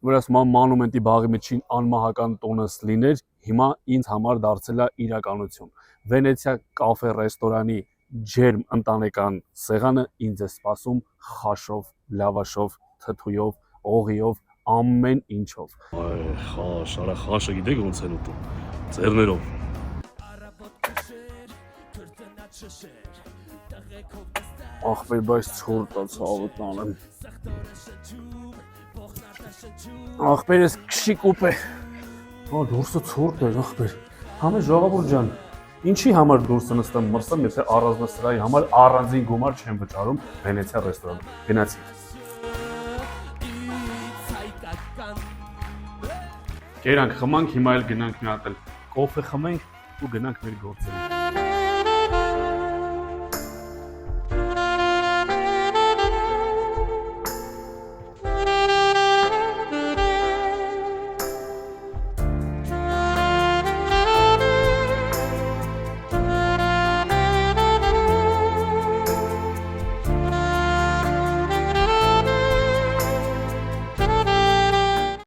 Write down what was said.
Որպես մանումենտի բաղի միջին անմահական տոնս լիներ, հիմա ինձ համար դարձել է իրականություն։ Վենեցիա կաֆե ռեստորանի ջերմ ընտանեկան սեղանը ինձ է սպասում խաշով, լավաշով, թթույով, օղիով, ամեն ինչով։ Խաշ, արա խաշը գիտեք ոնց են ուտում։ Ձեռներով։ Ախպեր, բայց ցուրտ է ցավոտ անեմ։ Ախպեր, ես քշի կուպ է։ Հա, դուրսը ցուրտ է, ախպեր։ Համե ժողովուրդ ջան, ինչի համար դուրսը նստեմ մրսեմ, եթե առանձնասրահի համար առանձին գումար չեմ վճարում Վենեցիա ռեստորան։ Գնացի։ Կերանք խմանք, հիմա էլ գնանք մի հատ կոֆե խմենք ու գնանք մեր գործերի։